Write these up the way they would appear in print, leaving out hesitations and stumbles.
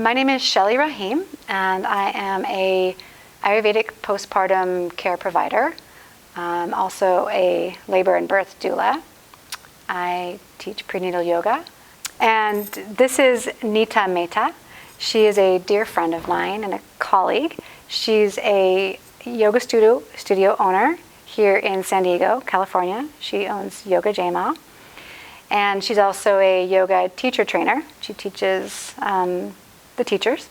My name is Shelley Rahim, and I am a Ayurvedic postpartum care provider. I'm also a labor and birth doula. I teach prenatal yoga. And this is Nita Mehta. She is a dear friend of mine and a colleague. She's a yoga studio owner here in San Diego, California. She owns Yoga Jama. And she's also a yoga teacher trainer. She teaches the teachers,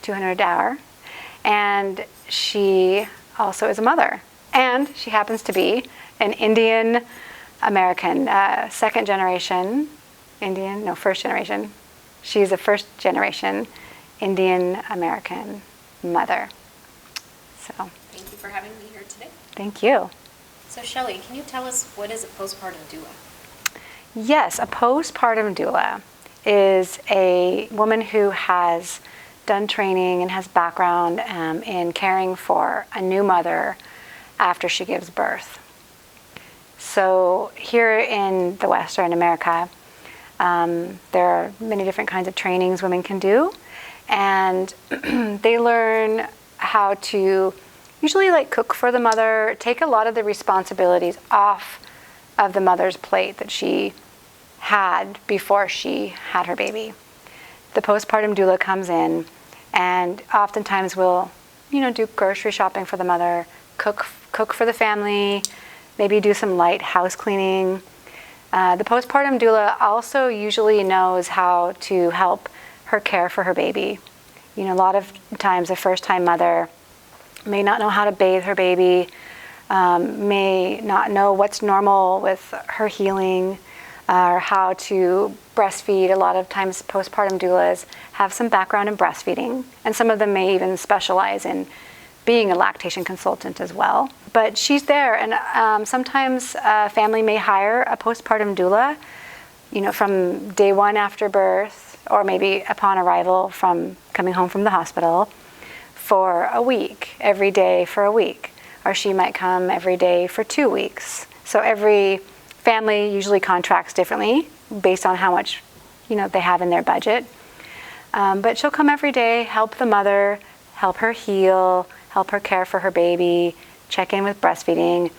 200 an hour. And she also is a mother. And she happens to be an Indian American, second generation Indian, no, first generation. She's a first generation Indian American mother. So. Thank you for having me here today. Thank you. So Shelley, can you tell us what is a postpartum doula? Yes, a postpartum doula is a woman who has done training and has background in caring for a new mother after she gives birth. So here in the Western America, there are many different kinds of trainings women can do, and they learn how to usually cook for the mother, take a lot of the responsibilities off of the mother's plate that she had before she had her baby. The postpartum doula comes in and oftentimes will, do grocery shopping for the mother, cook for the family, maybe do some light house cleaning. The postpartum doula also usually knows how to help her care for her baby. A lot of times a first-time mother may not know how to bathe her baby, may not know what's normal with her healing, or how to breastfeed. A lot of times postpartum doulas have some background in breastfeeding, and some of them may even specialize in being a lactation consultant as well. But she's there, and sometimes a family may hire a postpartum doula, from day one after birth, or maybe upon arrival from coming home from the hospital, for a week, every day for a week. Or she might come every day for 2 weeks. So every family usually contracts differently based on how much, they have in their budget. But she'll come every day, help the mother, help her heal, help her care for her baby, check in with breastfeeding,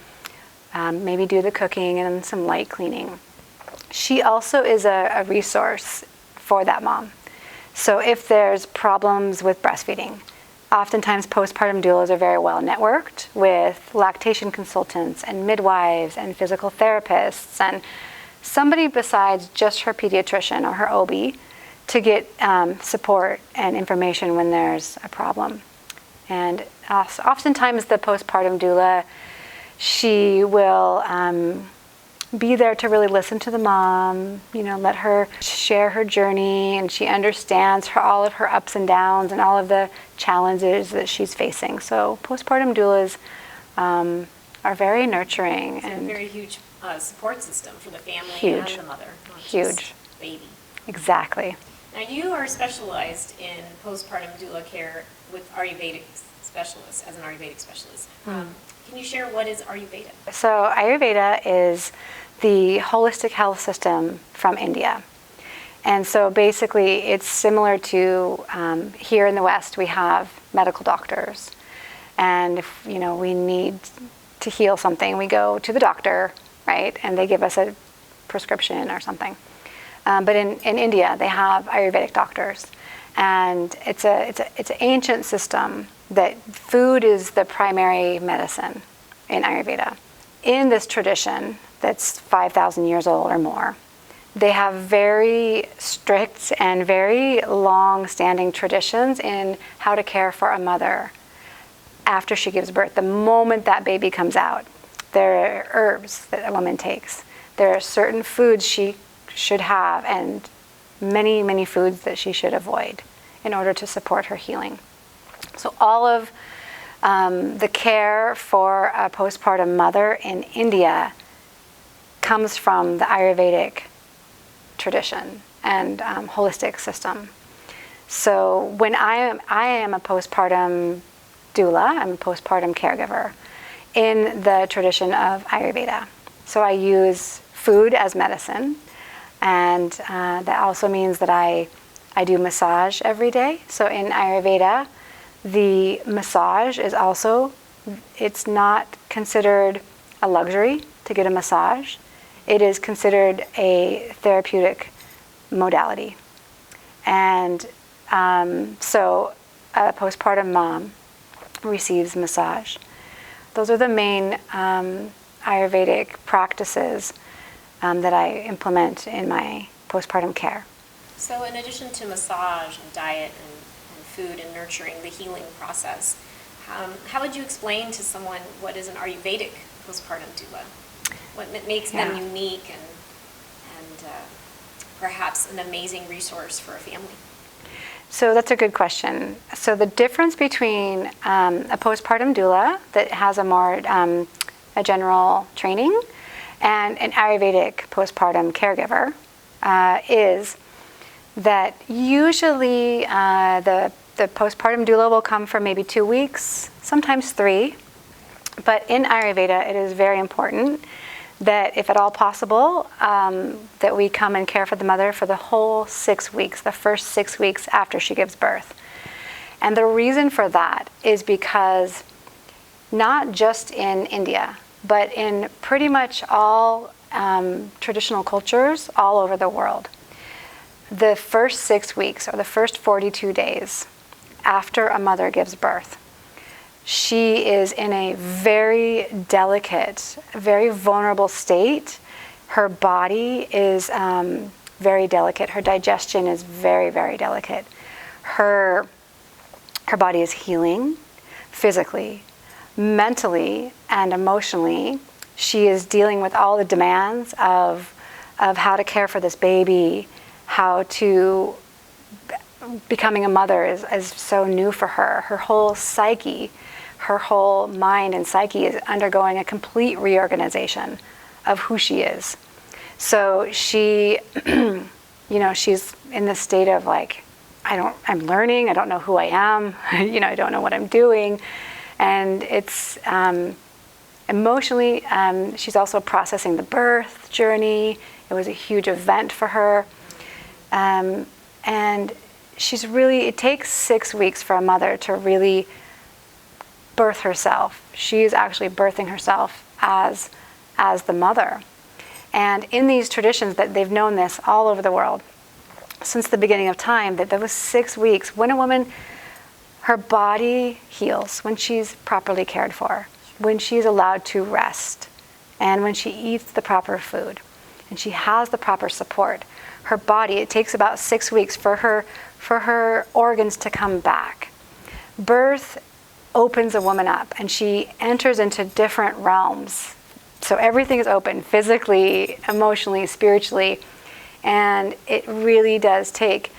maybe do the cooking and some light cleaning. She also is a resource for that mom. So if there's problems with breastfeeding, oftentimes postpartum doulas are very well networked with lactation consultants and midwives and physical therapists and somebody besides just her pediatrician or her OB to get support and information when there's a problem. And oftentimes the postpartum doula, she will be there to really listen to the mom, let her share her journey, and she understands all of her ups and downs and all of the challenges that she's facing. So postpartum doulas are very nurturing. It's a very huge support system for the family and the mother, not huge. Just baby. Exactly. Now you are specialized in postpartum doula care with Ayurvedic specialists, as an Ayurvedic specialist. Can you share what is Ayurveda? So Ayurveda is the holistic health system from India. And so basically it's similar to here in the West, we have medical doctors. And if we need to heal something, we go to the doctor, right? And they give us a prescription or something. But in India, they have Ayurvedic doctors. And it's an ancient system that food is the primary medicine in Ayurveda. In this tradition that's 5,000 years old or more, they have very strict and very long-standing traditions in how to care for a mother after she gives birth. The moment that baby comes out, there are herbs that a woman takes. There are certain foods she should have and many, many foods that she should avoid in order to support her healing. So all of the care for a postpartum mother in India comes from the Ayurvedic tradition and holistic system. So when I am a postpartum doula, I'm a postpartum caregiver in the tradition of Ayurveda. So I use food as medicine, and that also means that I I do massage every day. So in Ayurveda, the massage is also, it's not considered a luxury to get a massage. It is considered a therapeutic modality. And so a postpartum mom receives massage. Those are the main Ayurvedic practices that I implement in my postpartum care. So in addition to massage and diet and food and nurturing the healing process, how would you explain to someone what is an Ayurvedic postpartum doula? What makes them unique and perhaps an amazing resource for a family? So that's a good question. So the difference between a postpartum doula that has a more a general training and an Ayurvedic postpartum caregiver is that usually the postpartum doula will come for maybe 2 weeks, sometimes 3. But in Ayurveda, it is very important that if at all possible, that we come and care for the mother for the whole 6 weeks, the first 6 weeks after she gives birth. And the reason for that is because not just in India, but in pretty much all traditional cultures all over the world, the first 6 weeks or the first 42 days after a mother gives birth, she is in a very delicate, very vulnerable state. Her body is very delicate. Her digestion is very, very delicate. Her body is healing physically, mentally, and emotionally. She is dealing with all the demands of how to care for this baby, how to becoming a mother is so new for her. Her whole psyche, her whole mind and psyche is undergoing a complete reorganization of who she is. So she, she's in this state of like, I'm learning, I don't know who I am, I don't know what I'm doing. And it's emotionally, she's also processing the birth journey. It was a huge event for her. And it takes 6 weeks for a mother to really birth herself. She's actually birthing herself as the mother. And in these traditions, that they've known this all over the world since the beginning of time, that there was 6 weeks when a woman, her body heals, when she's properly cared for, when she's allowed to rest, and when she eats the proper food, and she has the proper support. Her body, it takes about 6 weeks for her organs to come back. Birth opens a woman up, and she enters into different realms. So everything is open, physically, emotionally, spiritually, and it really does take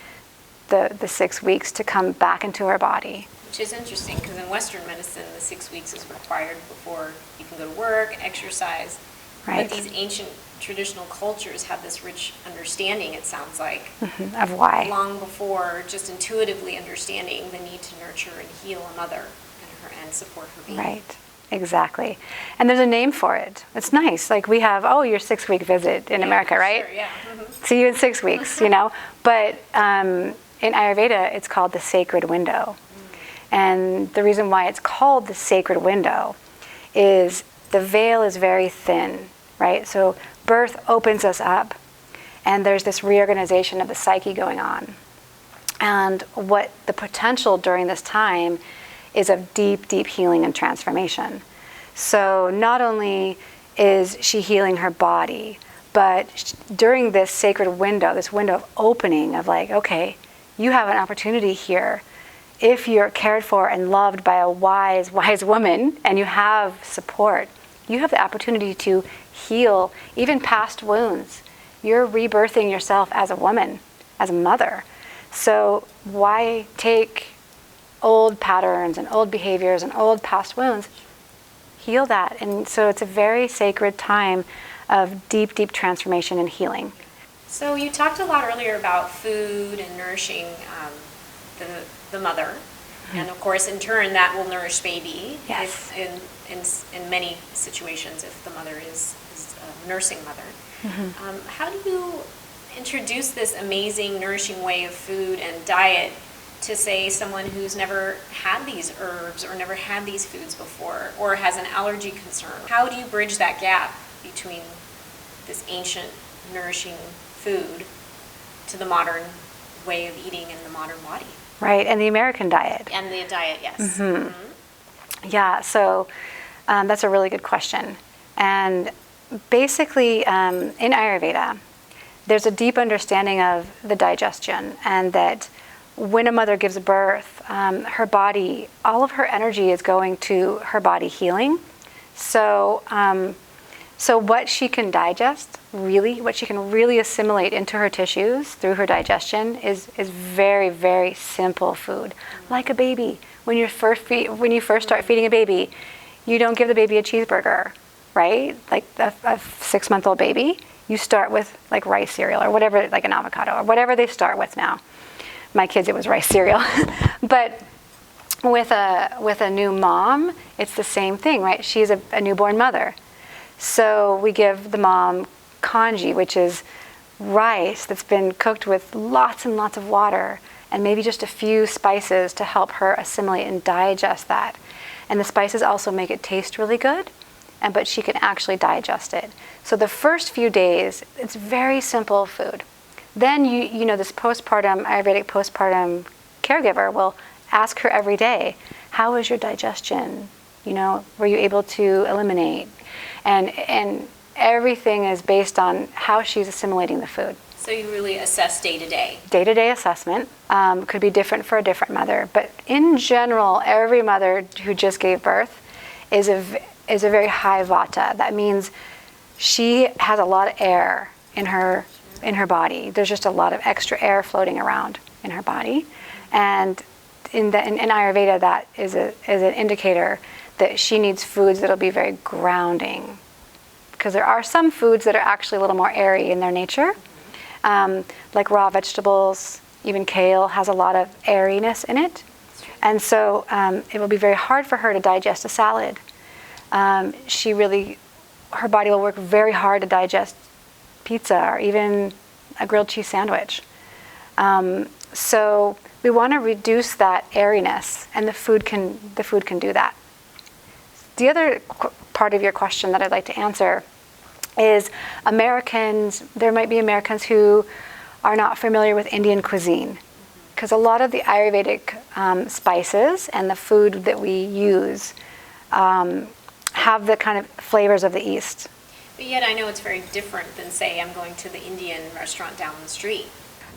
the 6 weeks to come back into her body. Which is interesting, because in Western medicine, the 6 weeks is required before you can go to work, exercise. Right. But these ancient traditional cultures have this rich understanding, it sounds like, of why. Long before just intuitively understanding the need to nurture and heal a mother and support her baby. Right, exactly. And there's a name for it. It's nice. Like we have, your 6-week visit in America, right? Sure, yeah. See you in 6 weeks, But in Ayurveda, it's called the sacred window. And the reason why it's called the sacred window is the veil is very thin, right? So birth opens us up, and there's this reorganization of the psyche going on. And what the potential during this time is of deep, deep healing and transformation. So not only is she healing her body, but during this sacred window, this window of opening of like, okay, you have an opportunity here. If you're cared for and loved by a wise, wise woman, and you have support, you have the opportunity to heal even past wounds. You're rebirthing yourself as a woman, as a mother. So why take old patterns and old behaviors and old past wounds? Heal that. And so it's a very sacred time of deep, deep transformation and healing. So you talked a lot earlier about food and nourishing the mother. And of course, in turn, that will nourish baby. Yes. In many situations, if the mother is a nursing mother. How do you introduce this amazing, nourishing way of food and diet to, say, someone who's never had these herbs or never had these foods before or has an allergy concern? How do you bridge that gap between this ancient, nourishing food to the modern way of eating in the modern body? Right, and the American diet. And the diet, yes. Mm-hmm. Mm-hmm. Yeah, so that's a really good question. And basically, in Ayurveda, there's a deep understanding of the digestion, and that when a mother gives birth, her body, all of her energy is going to her body healing. So, so what she can digest, really, what she can really assimilate into her tissues through her digestion is very, very simple food, like a baby. When you first start feeding a baby, you don't give the baby a cheeseburger, right? Like a 6-month-old baby, you start with like rice cereal or whatever, like an avocado or whatever they start with now. My kids, it was rice cereal. But with a new mom, it's the same thing, right? She's a newborn mother. So we give the mom congee, which is rice that's been cooked with lots and lots of water and maybe just a few spices to help her assimilate and digest that. And the spices also make it taste really good, but she can actually digest it. So the first few days, it's very simple food. Then you know, this Ayurvedic postpartum caregiver will ask her every day, how is your digestion? You know, were you able to eliminate? And everything is based on how she's assimilating the food. So you really assess day to day? Day-to-day assessment could be different for a different mother. But in general, every mother who just gave birth is a very high vata. That means she has a lot of air in her body. There's just a lot of extra air floating around in her body. And in Ayurveda, that is an indicator that she needs foods that'll be very grounding. Because there are some foods that are actually a little more airy in their nature. Like raw vegetables, even kale has a lot of airiness in it. And so it will be very hard for her to digest a salad. Her body will work very hard to digest pizza or even a grilled cheese sandwich. So we want to reduce that airiness, and the food can do that. The other part of your question that I'd like to answer is there might be Americans who are not familiar with Indian cuisine, because a lot of the Ayurvedic spices and the food that we use have the kind of flavors of the East. But yet I know it's very different than, say, I'm going to the Indian restaurant down the street.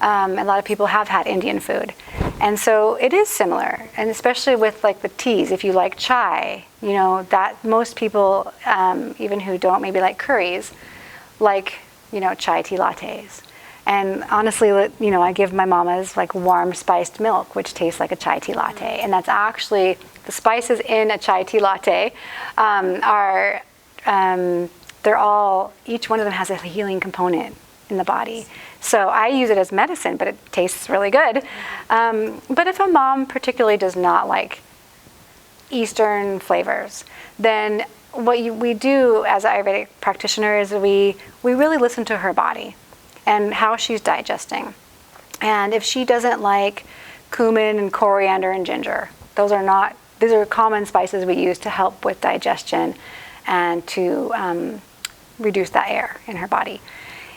A lot of people have had Indian food. And so it is similar, and especially with like the teas. If you like chai, you know, that most people, even who don't maybe like curries, like, you know, chai tea lattes. And honestly, you know, I give my mamas like warm spiced milk, which tastes like a chai tea latte. And that's actually, the spices in a chai tea latte they're all, each one of them has a healing component in the body. So I use it as medicine, but it tastes really good. But if a mom particularly does not like Eastern flavors, then what we do as Ayurvedic practitioners is we really listen to her body and how she's digesting. And if she doesn't like cumin and coriander and ginger, these are common spices we use to help with digestion and to reduce that air in her body.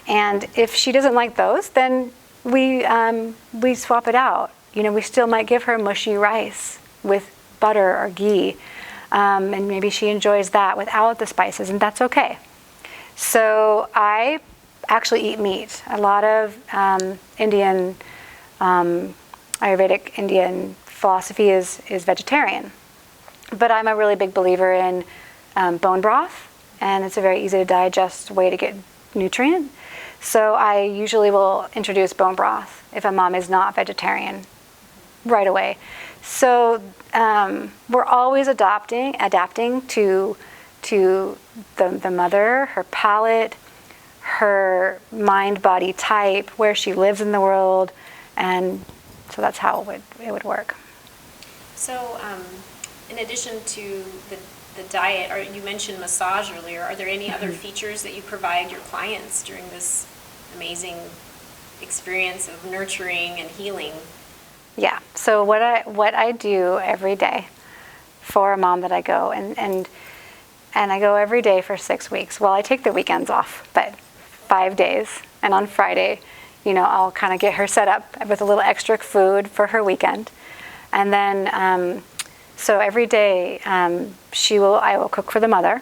And if she doesn't like those, then we swap it out. You know, we still might give her mushy rice with butter or ghee, and maybe she enjoys that without the spices, and that's okay. So I actually eat meat. A lot of Indian, Ayurvedic Indian philosophy is vegetarian. But I'm a really big believer in bone broth, and it's a very easy to digest way to get nutrient. So I usually will introduce bone broth if a mom is not vegetarian right away. So we're always adapting to the mother, her palate, her mind-body type, where she lives in the world, and so that's how it would work. So in addition to the diet, or you mentioned massage earlier, are there any other features that you provide your clients during this amazing experience of nurturing and healing. Yeah. So what I do every day for a mom that I go and I go every day for 6 weeks. Well, I take the weekends off, but 5 days. And on Friday, I'll kind of get her set up with a little extra food for her weekend. And then, so every day, I will cook for the mother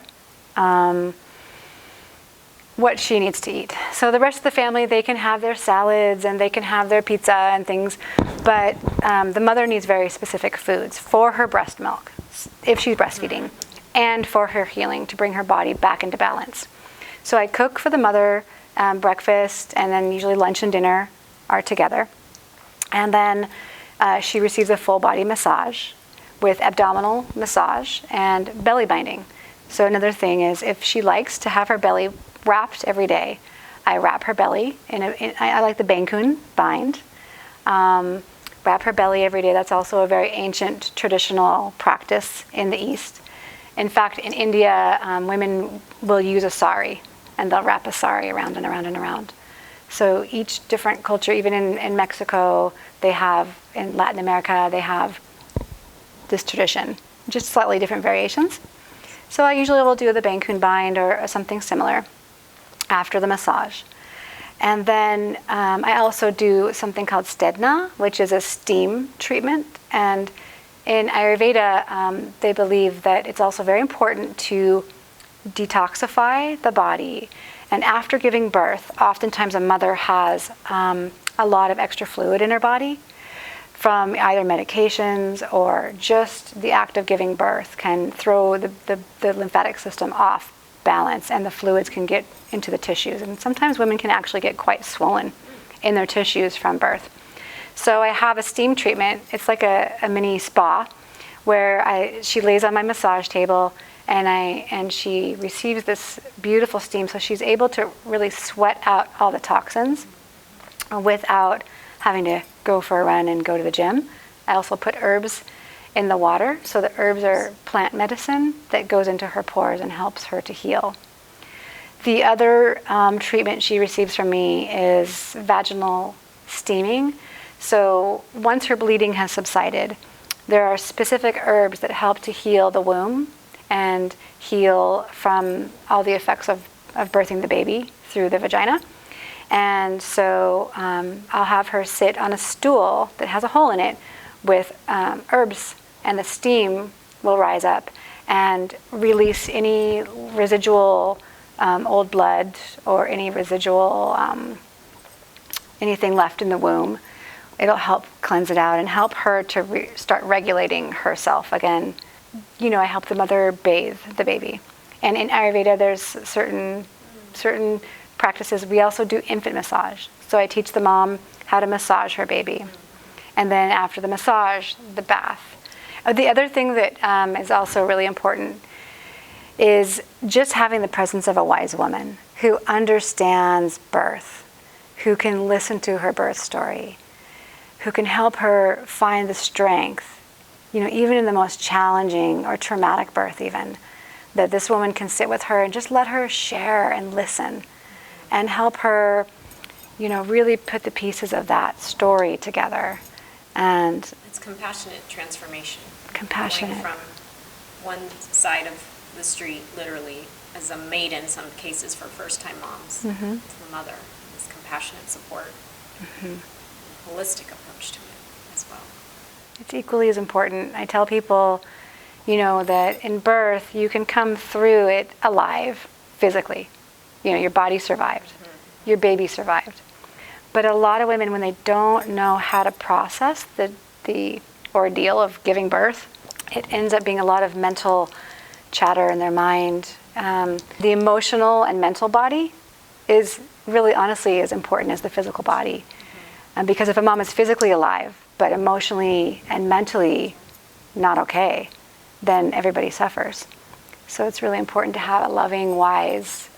what she needs to eat. So the rest of the family, they can have their salads and they can have their pizza and things, but the mother needs very specific foods for her breast milk, if she's breastfeeding, and for her healing, to bring her body back into balance. So I cook for the mother breakfast, and then usually lunch and dinner are together. And then she receives a full body massage with abdominal massage and belly binding. So another thing is, if she likes to have her belly wrapped every day, I wrap her belly I like the Bankun bind. Wrap her belly every day. That's also a very ancient traditional practice in the East. In fact, in India, women will use a sari, and they'll wrap a sari around and around and around. So each different culture, even in Mexico, they have, in Latin America, they have this tradition, just slightly different variations. So I usually will do the Bankun bind or something similar after the massage. And then I also do something called stedna, which is a steam treatment. And in Ayurveda, they believe that it's also very important to detoxify the body. And after giving birth, oftentimes a mother has a lot of extra fluid in her body from either medications or just the act of giving birth can throw the lymphatic system off balance, and the fluids can get into the tissues. And sometimes women can actually get quite swollen in their tissues from birth. So I have a steam treatment. It's like a mini spa where she lays on my massage table and she receives this beautiful steam, so she's able to really sweat out all the toxins without having to go for a run and go to the gym. I also put herbs in the water, so the herbs are plant medicine that goes into her pores and helps her to heal. The other treatment she receives from me is vaginal steaming. So once her bleeding has subsided, there are specific herbs that help to heal the womb and heal from all the effects of birthing the baby through the vagina. And so I'll have her sit on a stool that has a hole in it with herbs, and the steam will rise up and release any residual old blood or any residual anything left in the womb. It'll help cleanse it out and help her to start regulating herself again. I help the mother bathe the baby. And in Ayurveda, there's certain practices. We also do infant massage. So I teach the mom how to massage her baby. And then after the massage, the bath. The other thing that is also really important is just having the presence of a wise woman who understands birth, who can listen to her birth story, who can help her find the strength, even in the most challenging or traumatic birth even, that this woman can sit with her and just let her share and listen and help her, really put the pieces of that story together. And it's compassionate transformation. Compassionate. Going from one side of the street, literally, as a maid in some cases for first-time moms, to the mother, this compassionate support, holistic approach to it as well. It's equally as important. I tell people, that in birth, you can come through it alive, physically. Your body survived. Your baby survived. But a lot of women, when they don't know how to process the ordeal of giving birth, it ends up being a lot of mental chatter in their mind. The emotional and mental body is really, honestly, as important as the physical body. Because if a mom is physically alive, but emotionally and mentally not okay, then everybody suffers. So it's really important to have a loving, wise,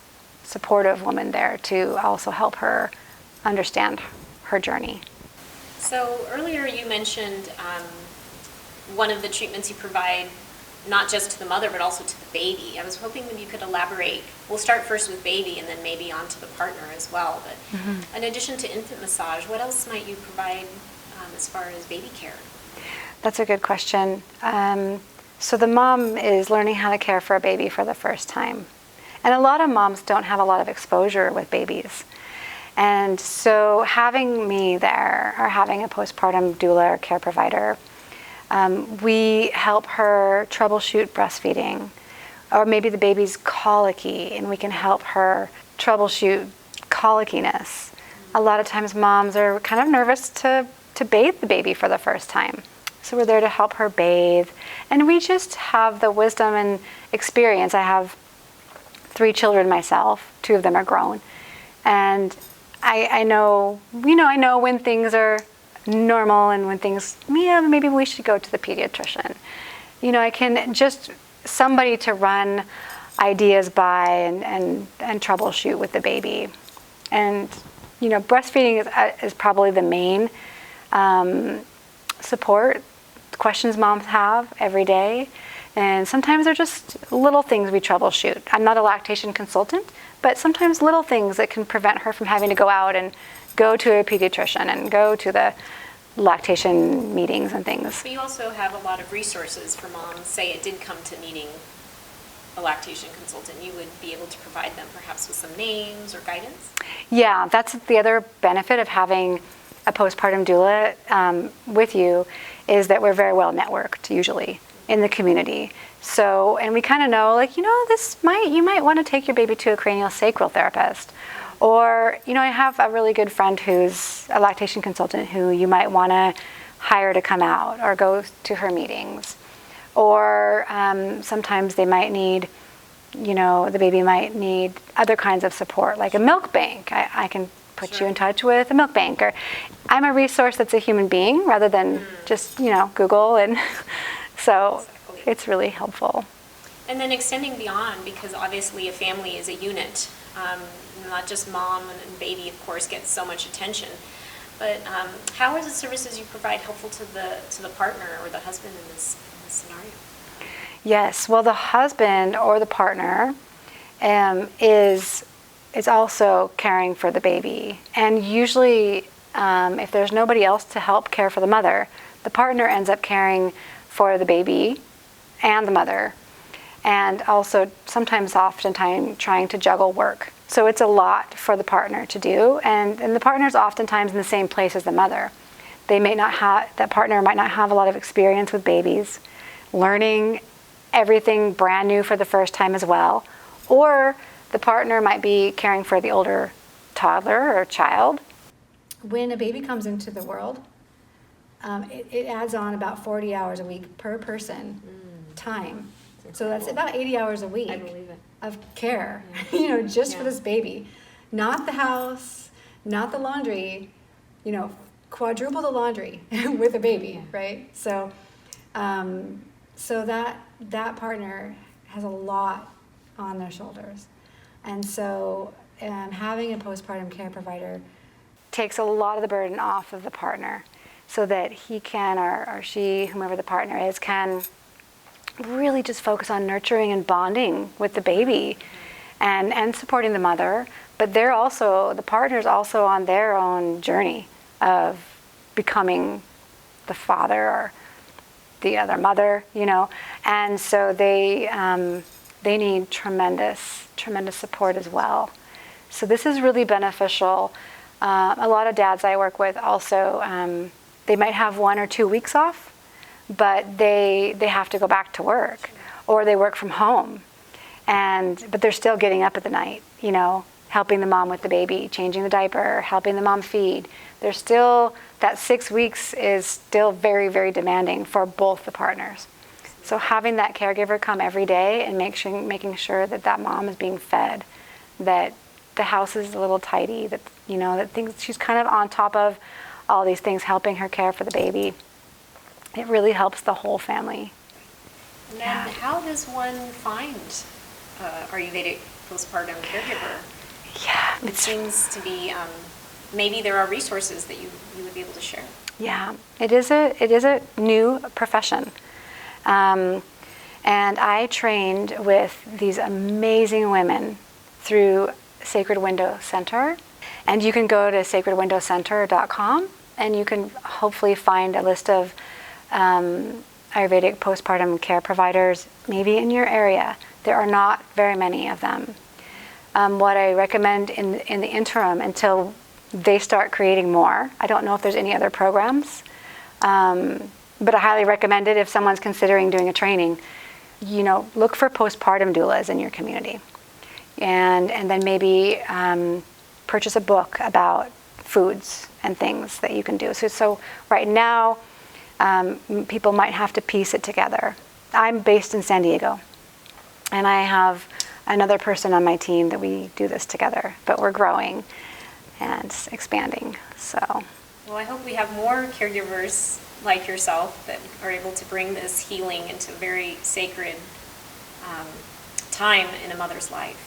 supportive woman there to also help her understand her journey. So earlier you mentioned one of the treatments you provide not just to the mother, but also to the baby. I was hoping that you could elaborate. We'll start first with baby and then maybe on to the partner as well. But in addition to infant massage, what else might you provide as far as baby care? That's a good question. So the mom is learning how to care for a baby for the first time. And a lot of moms don't have a lot of exposure with babies. And so having me there, or having a postpartum doula or care provider, we help her troubleshoot breastfeeding, or maybe the baby's colicky, and we can help her troubleshoot colickiness. A lot of times moms are kind of nervous to bathe the baby for the first time. So we're there to help her bathe. And we just have the wisdom and experience. I have 3 children myself. 2 of them are grown. And I know when things are normal and when things, maybe we should go to the pediatrician. I can just somebody to run ideas by and troubleshoot with the baby. And, breastfeeding is probably the main support questions moms have every day. And sometimes they're just little things we troubleshoot. I'm not a lactation consultant, but sometimes little things that can prevent her from having to go out and go to a pediatrician and go to the lactation meetings and things. But you also have a lot of resources for moms. Say it did come to needing a lactation consultant, you would be able to provide them perhaps with some names or guidance? Yeah, that's the other benefit of having a postpartum doula with you, is that we're very well networked usually in the community. So, and we kind of know, you might want to take your baby to a craniosacral therapist. Or, I have a really good friend who's a lactation consultant who you might want to hire to come out or go to her meetings. Or sometimes they might need, the baby might need other kinds of support, like a milk bank. I can put you in touch with a milk bank. Or I'm a resource that's a human being rather than just, Google. And so it's really helpful. And then extending beyond, because obviously a family is a unit. Not just mom and baby, of course, gets so much attention. But how are the services you provide helpful to the partner or the husband in this scenario? Yes, well, the husband or the partner is also caring for the baby. And usually, if there's nobody else to help care for the mother, the partner ends up caring for the baby and the mother. And also oftentimes trying to juggle work. So it's a lot for the partner to do, and the partner's oftentimes in the same place as the mother. That partner might not have a lot of experience with babies, learning everything brand new for the first time as well. Or the partner might be caring for the older toddler or child. When a baby comes into the world, it adds on about 40 hours a week per person time. So that's about 80 hours a week of care, for this baby. Not the house, not the laundry, quadruple the laundry with a baby, right? So that partner has a lot on their shoulders. And so having a postpartum care provider takes a lot of the burden off of the partner so that he can, or she, whomever the partner is, can really just focus on nurturing and bonding with the baby and supporting the mother. But the partner's also on their own journey of becoming the father or the other mother, and so they need tremendous support as well. So this is really beneficial. A lot of dads I work with also, they might have 1 or 2 weeks off, but they have to go back to work, or they work from home, but they're still getting up at the night, helping the mom with the baby, changing the diaper, helping the mom feed. There's still, that 6 weeks is still very, very demanding for both the partners. So having that caregiver come every day and making sure that mom is being fed, that the house is a little tidy, that she's kind of on top of all these things, helping her care for the baby. It really helps the whole family. And then how does one find Ayurvedic postpartum caregiver? Yeah. It seems to be, maybe there are resources that you would be able to share. Yeah, it is a new profession. And I trained with these amazing women through Sacred Window Center. And you can go to sacredwindowcenter.com and you can hopefully find a list of Ayurvedic postpartum care providers, maybe in your area. There are not very many of them. What I recommend in the interim until they start creating more, I don't know if there's any other programs, but I highly recommend it if someone's considering doing a training. Look for postpartum doulas in your community. And then maybe purchase a book about foods and things that you can do. So right now, people might have to piece it together. I'm based in San Diego, and I have another person on my team that we do this together, but we're growing and expanding. So, well, I hope we have more caregivers like yourself that are able to bring this healing into a very sacred time in a mother's life.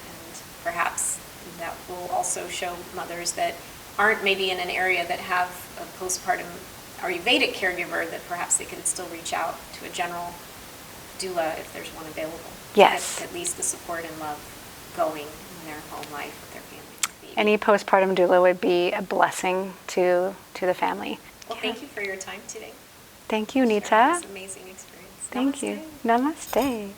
And perhaps that will also show mothers that aren't maybe in an area that have a postpartum Ayurvedic caregiver, that perhaps they could still reach out to a general doula if there's one available. Yes. At least the support and love going in their home life with their family. Any postpartum doula would be a blessing to the family. Well, thank you for your time today. Thank you, Nita. Sharing this amazing experience. Thank you. Namaste.